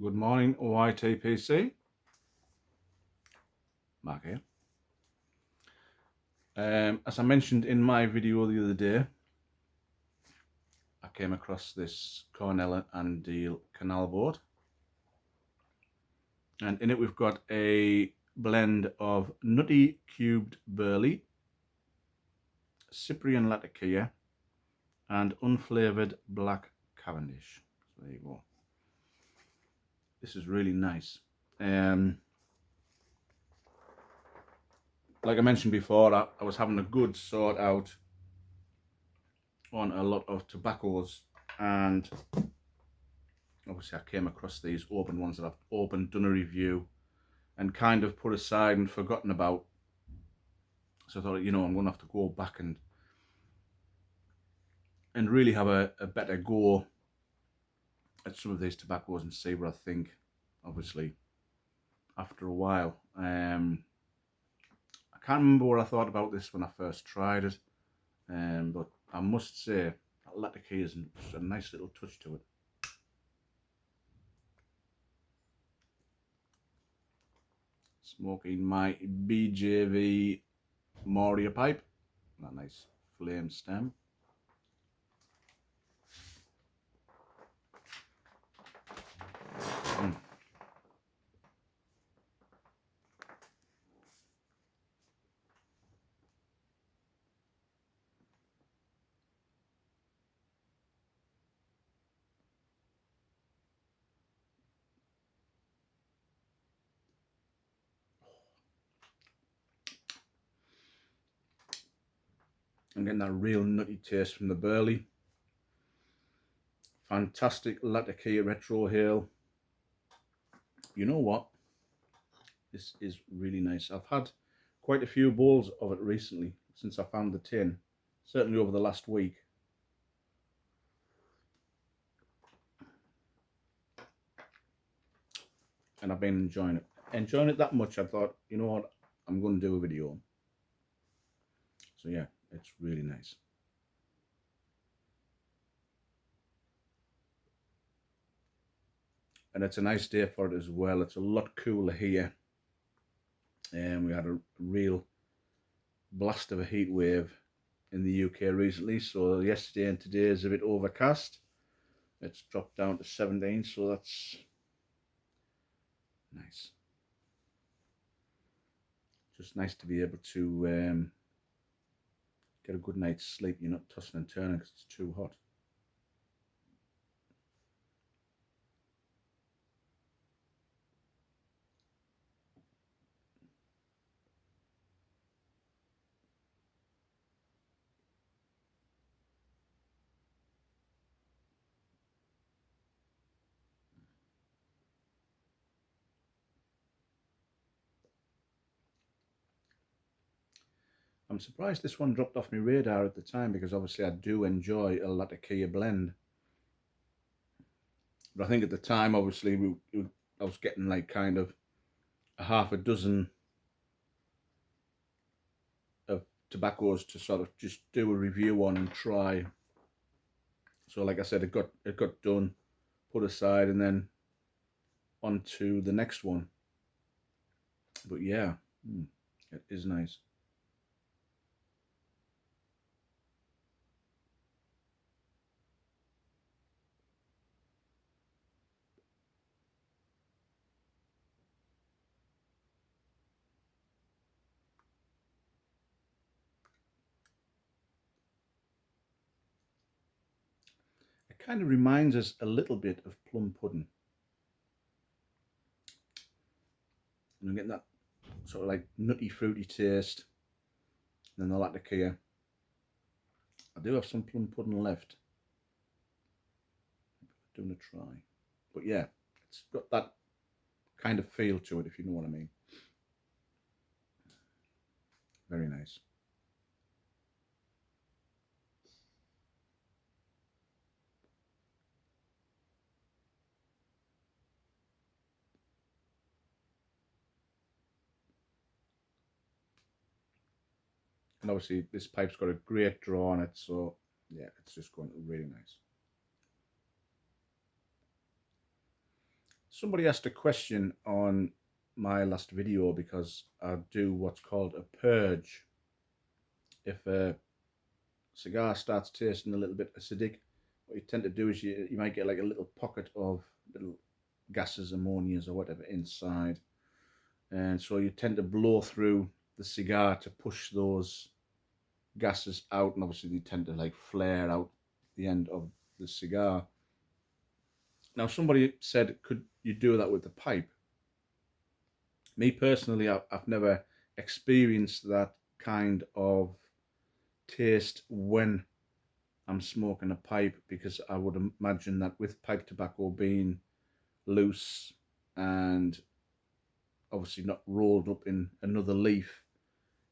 Good morning, YTPC. Mark here. As I mentioned in my video the other day, I came across this Cornell and Deal canal board, and in it we've got a blend of nutty cubed burley, Cyprian latakia, and unflavoured black Cavendish. So there you go. This is really nice. Like I mentioned before, I was having a good sort out on a lot of tobaccos, and obviously I came across these open ones that I've opened, done a review, and kind of put aside and forgotten about. So I thought, I'm going to have to go back and really have a better go at some of these tobaccos and see what I think, obviously, after a while. I can't remember what I thought about this when I first tried it, but I must say that latakia is a nice little touch to it. Smoking my BJV Moria pipe, that nice flame stem. I'm getting that real nutty taste from the burley. Fantastic latakia retrohale. You know what? This is really nice. I've had quite a few bowls of it recently since I found the tin. Certainly over the last week. And I've been enjoying it. Enjoying it that much, I thought, you know what? I'm going to do a video. So yeah, it's really nice. And it's a nice day for it as well. It's a lot cooler here. And we had a real blast of a heat wave in the UK recently. So yesterday and today is a bit overcast. It's dropped down to 17, so that's nice. Just nice to be able to get a good night's sleep. You're not tossing and turning because it's too hot. I'm surprised this one dropped off my radar at the time, because obviously I do enjoy a latakia blend. But I think at the time, obviously, I was getting like kind of a half a dozen of tobaccos to sort of just do a review on and try. So like I said, it got done, put aside, and then on to the next one. But yeah, it is nice. It kind of reminds us a little bit of plum pudding. And I'm getting that sort of like nutty, fruity taste. And then the latakia. I do have some plum pudding left. Doing a try. But yeah, it's got that kind of feel to it, if you know what I mean. Very nice. And obviously this pipe's got a great draw on it, so yeah, it's just going really nice. Somebody asked a question on my last video because I do what's called a purge. If a cigar starts tasting a little bit acidic, what you tend to do is you might get like a little pocket of little gases, ammonias or whatever inside. And so you tend to blow through the cigar to push those gases out, and obviously they tend to like flare out the end of the cigar. Now somebody said, could you do that with the pipe? Me personally, I've never experienced that kind of taste when I'm smoking a pipe, because I would imagine that with pipe tobacco being loose and obviously not rolled up in another leaf,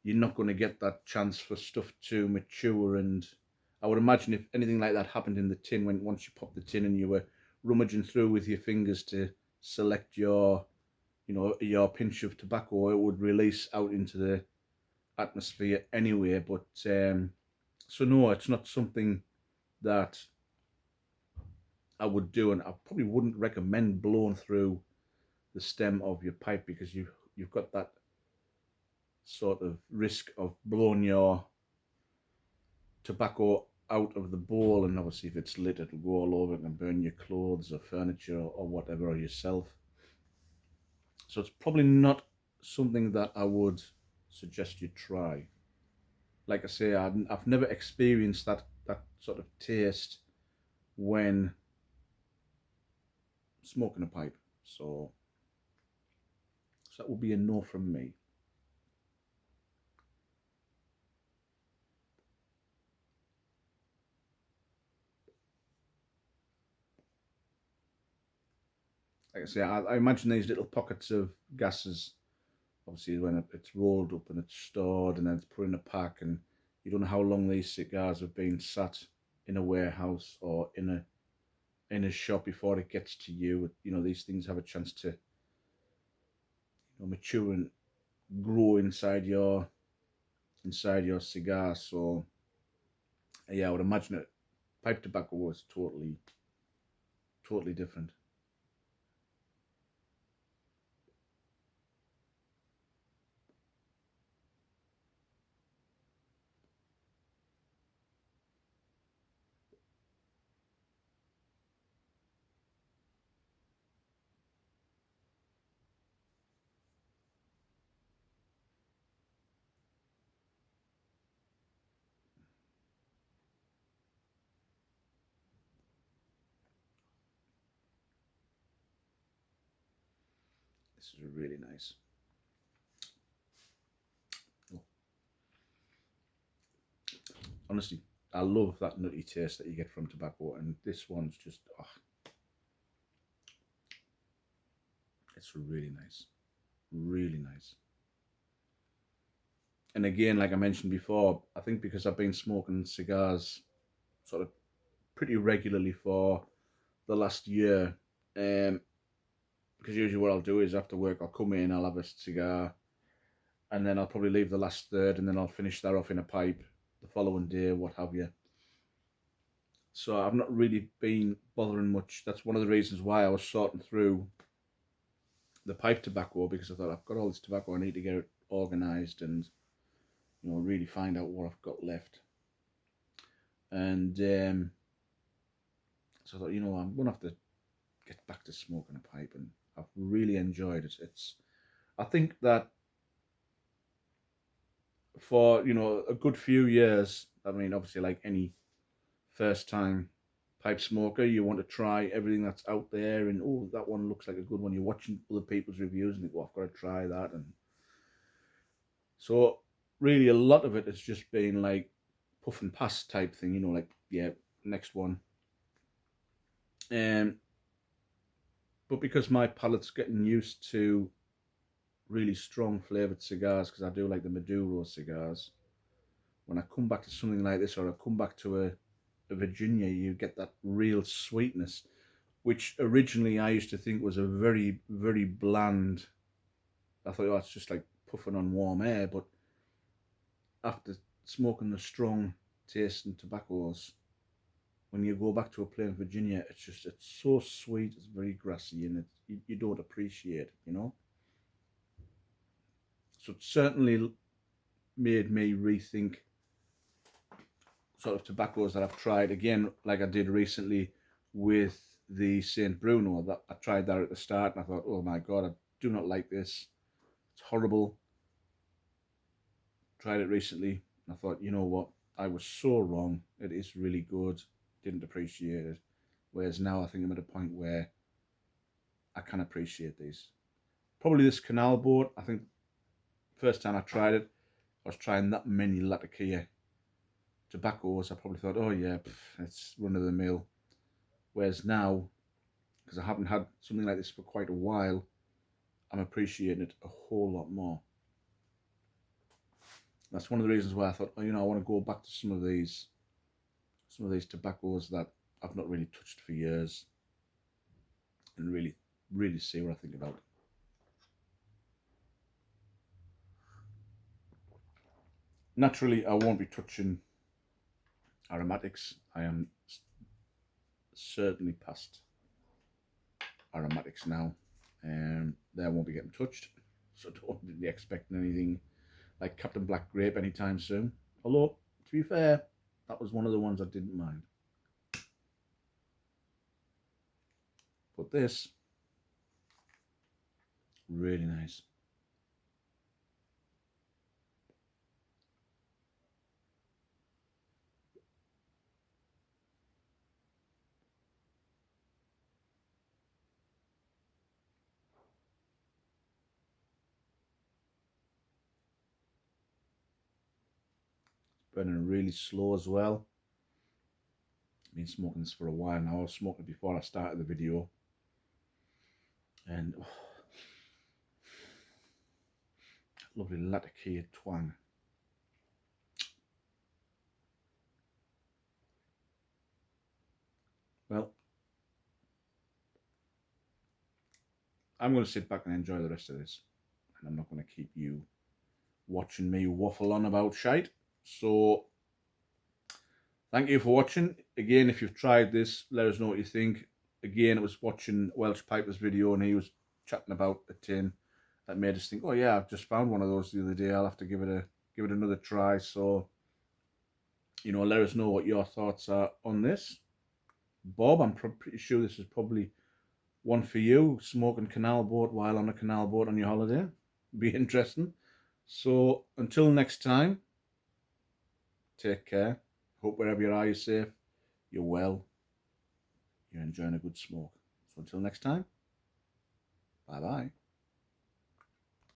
you're not going to get that chance for stuff to mature. And I would imagine if anything like that happened in the tin, when once you pop the tin and you were rummaging through with your fingers to select your, you know, your pinch of tobacco, it would release out into the atmosphere anyway. But so no, it's not something that I would do, and I probably wouldn't recommend blowing through the stem of your pipe, because you've got that sort of risk of blowing your tobacco out of the bowl, and obviously if it's lit it'll go all over it and burn your clothes or furniture or whatever, or yourself. So it's probably not something that I would suggest you try. Like I say, I've never experienced that sort of taste when smoking a pipe. So that would be a no from me. Like I say, I imagine these little pockets of gases, obviously when it's rolled up and it's stored and then it's put in a pack, and you don't know how long these cigars have been sat in a warehouse or in a shop before it gets to you. You know, these things have a chance to, you know, mature and grow inside your cigar. So yeah, I would imagine it. Pipe tobacco was totally different. This is really nice. Oh, honestly, I love that nutty taste that you get from tobacco, and this one's just, oh, it's really nice, really nice. And again, like I mentioned before, I think because I've been smoking cigars sort of pretty regularly for the last year, because usually what I'll do is after work I'll come in, I'll have a cigar, and then I'll probably leave the last third, and then I'll finish that off in a pipe the following day, what have you. So I've not really been bothering much. That's one of the reasons why I was sorting through the pipe tobacco, because I thought, I've got all this tobacco, I need to get it organized and, you know, really find out what I've got left. And so I thought, you know, I'm gonna have to get back to smoking a pipe, and I've really enjoyed it. It's, I think that for, you know, a good few years, I mean, obviously like any first time pipe smoker, you want to try everything that's out there, and oh, that one looks like a good one. You're watching other people's reviews and you go, I've got to try that. And so really a lot of it has just been like puff and pass type thing, you know, like, yeah, next one. Um, but because my palate's getting used to really strong flavored cigars, because I do like the Maduro cigars, when I come back to something like this, or I come back to a Virginia, you get that real sweetness, which originally I used to think was a very, very bland. I thought, oh, it's just like puffing on warm air. But after smoking the strong tasting tobaccos, when you go back to a place in Virginia, it's so sweet. It's very grassy, and you don't appreciate it, you know. So it certainly made me rethink sort of tobaccos that I've tried again, like I did recently with the Saint Bruno. That I tried that at the start, and I thought, oh my god, I do not like this. It's horrible. Tried it recently, and I thought, you know what, I was so wrong. It is really good. Didn't appreciate it. Whereas now I think I'm at a point where I can appreciate these. Probably this canal boat. I think first time I tried it, I was trying that many Latakia tobaccos. I probably thought, oh yeah, it's run of the mill. Whereas now, because I haven't had something like this for quite a while, I'm appreciating it a whole lot more. That's one of the reasons why I thought, oh, you know, I want to go back to some of these tobaccos that I've not really touched for years, and really see what I think about it. Naturally, I won't be touching aromatics. I am certainly past aromatics now, and they won't be getting touched. So don't be expecting anything like Captain Black Grape anytime soon. Although, to be fair, that was one of the ones I didn't mind. But this, really nice. Burning really slow as well. I've been smoking this for a while now. I was smoking it before I started the video. And lovely Latakia twang. Well, I'm going to sit back and enjoy the rest of this. And I'm not going to keep you watching me waffle on about shite. So, thank you for watching. Again, if you've tried this, let us know what you think. Again, I was watching Welsh Piper's video and he was chatting about a tin that made us think, oh yeah, I've just found one of those the other day. I'll have to give it another try. So, you know, let us know what your thoughts are on this. Bob, I'm pretty sure this is probably one for you, smoking canal boat while on a canal boat on your holiday. Be interesting. So until next time, take care. Hope wherever you are, you're safe, you're well, you're enjoying a good smoke. So until next time, bye bye.